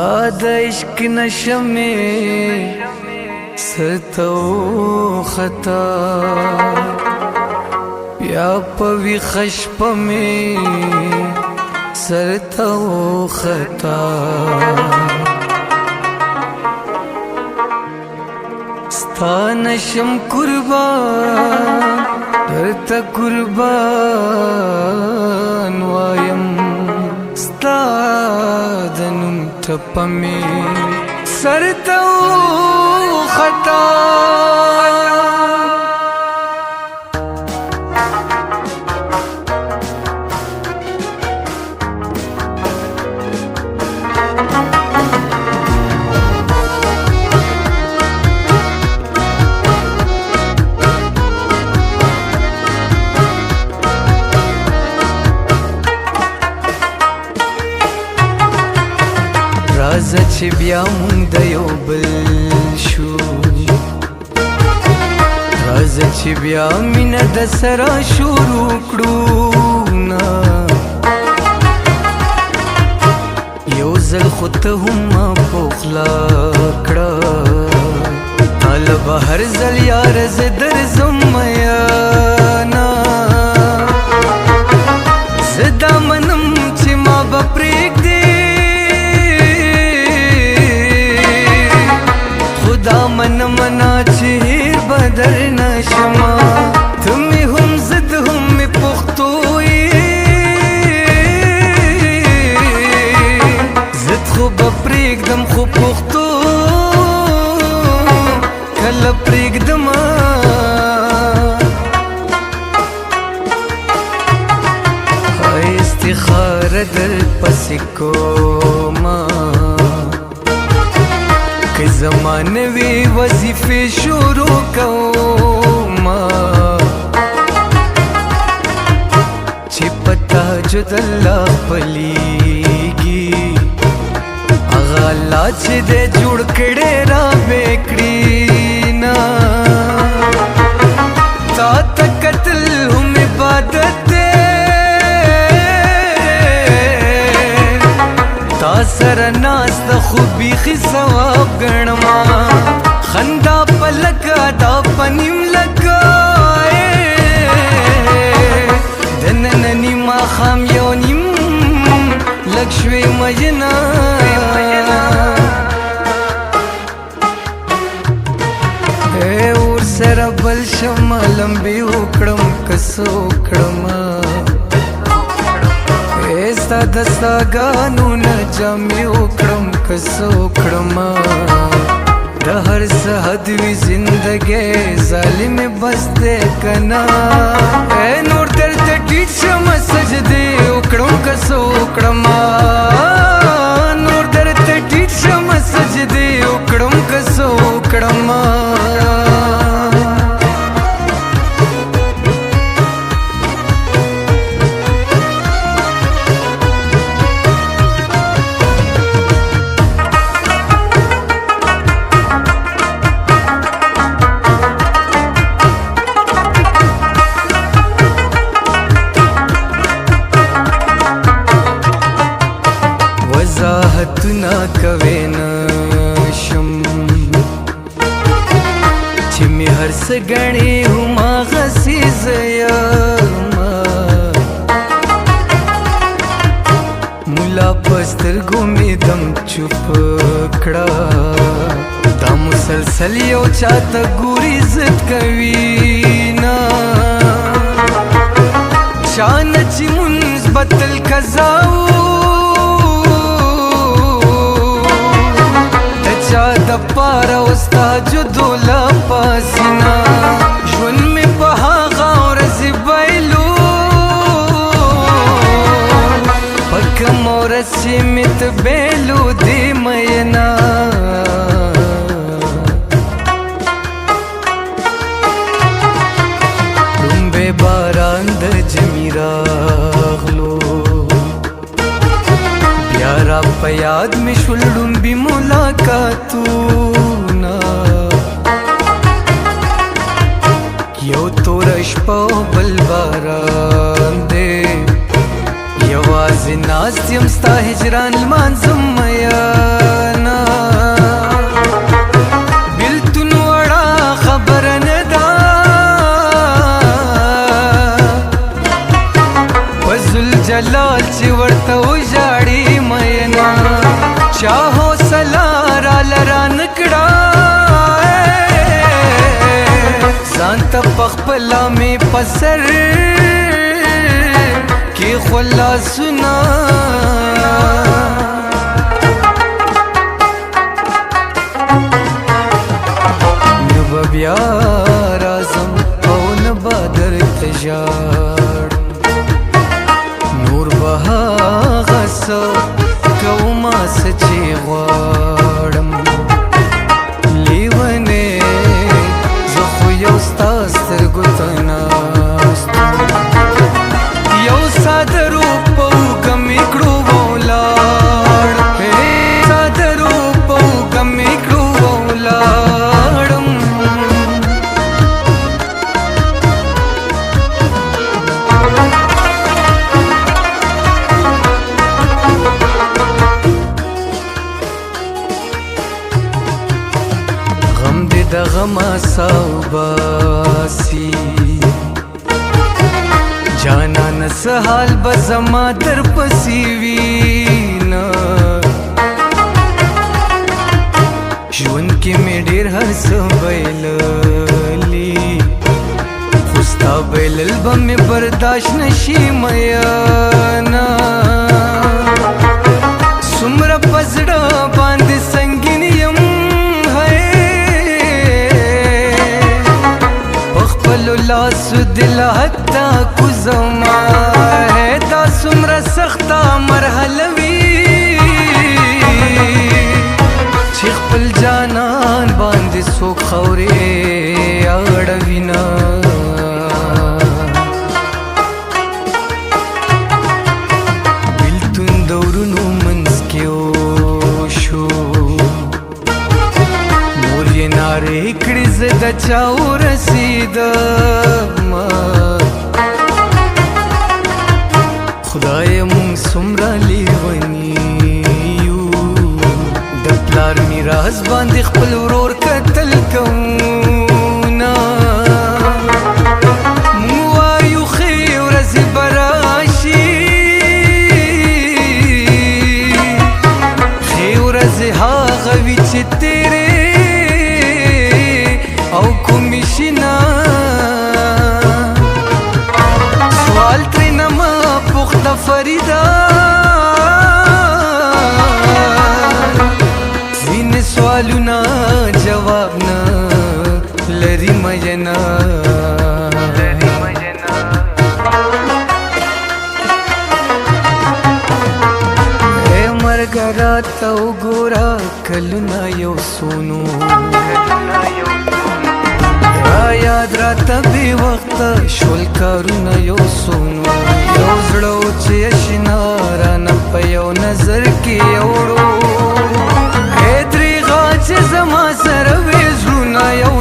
स्ताद इश्क नशे में सतो खता या पवी खशप में सरतो खता स्ता नशम कुर्बान दरता कुर्बान वायम स्तादनुम ठप्पमे सरतो खता राजा चे बिया मुंग दयो बलशु राजा चे बिया मिना दसरा शुरू करूना यो जल खुद हुमा पोखला कड़ा तालब हर जल यार ज़दर ज़मयाना ज़दा मनम चे माँ बप्रेक दे मन मना चेर बदर नशमा तुम्हें हम जिद हम में पुख्तोए जिद खूब प्रेग दम खूब पुख्तो कल प्रेग दमा इस्तिखार दर पसिको माँ के ज़माने वे वजीफे शुरू कौमा चिपता जुदल्ला पलीगी अगाला दे जुड़ कड़े रा बेकड़ी ना ता तकतल हम इबादत सरनास द खूबी खिसवाब गणमा खंदा पलका दा पनिम लगाए दनननी मा खाम योनिम लक्ष्मी मजना ए और सरा बल शमा लंबी उकड़म कसो उकड़मा ऐसा दस्ता गानू न जमी उकड़म कसो उकड़मा दहर सहदवी जिंदगी जालिम बस दे कना ए नूर दर्द टीच शमा सजदे उकड़म कसो उकड़मा नूर दर्द टीच शमा सजदे उकड़म कसो उकड़मा वजाहत ना कवे नशम छिमी हर सगणे हुमा गसी जयामा मुला पस्तर गुमी दम चुप कड़ा ता मुसलसल यो चाहता गुरी जिद कवीना शान ची मुंज बतल कजाऊ पारा उस्ता जो दोला पासिना जुन में पहा गावर जिबाइलो पक मोर सीमित बेलो दे मयना तुम्बे बारांद जमीरा गलो प्यारा पयाद में शुल्लुम भी मुलाकातू ना यो तो रश्पा बलबारान दे यवाज़ नास्त्यम स्ता हिजरान मानसम मया خپلا می پسر کی خلاصنا نو بیا رازم او نبا در تجار نور بها غصه کوما سچی غواړم لیونه زه خو یو ستا سترګو ته ناست یو ساده روپ وکه مې کړو ولاړ ساده روپ وکه مې کړو ولاړم د غما ساوباسي جانا نس حال بزما در پسی وینا ژوند کې مې ډېر هر څه بایللي خو ستا بایلل به مې برداشت نشي میانا څومره په زړه باندې سنګین یم لاس دل حتا کو زما ہے دا سمرا سختا مرحله وی چې خپل جانان باندې سو خورې اړوینا بلتون دورونو منځ کې شو مور یې نارې کړې زه د چا ورسېدم خدای مونږ څومره لیوني یو د پلار میراث باندې خپل ورور قتل کوونه مونږ وایو ښې ورځې به راشي ښې ورځې هغه وي چې تیرې او کومې شینا سوال ترېنه مه پوښته فریده ځینې سوالونه جواب نه لري مینا ای مرګه راته وګوره کلونه یو سونو یاد راته بې وخته شول کارونه یو سونو یو زړه و چې اشنا رانه په یو نظر کې یوړو ای درېغه چې زما سره وې زړونه یو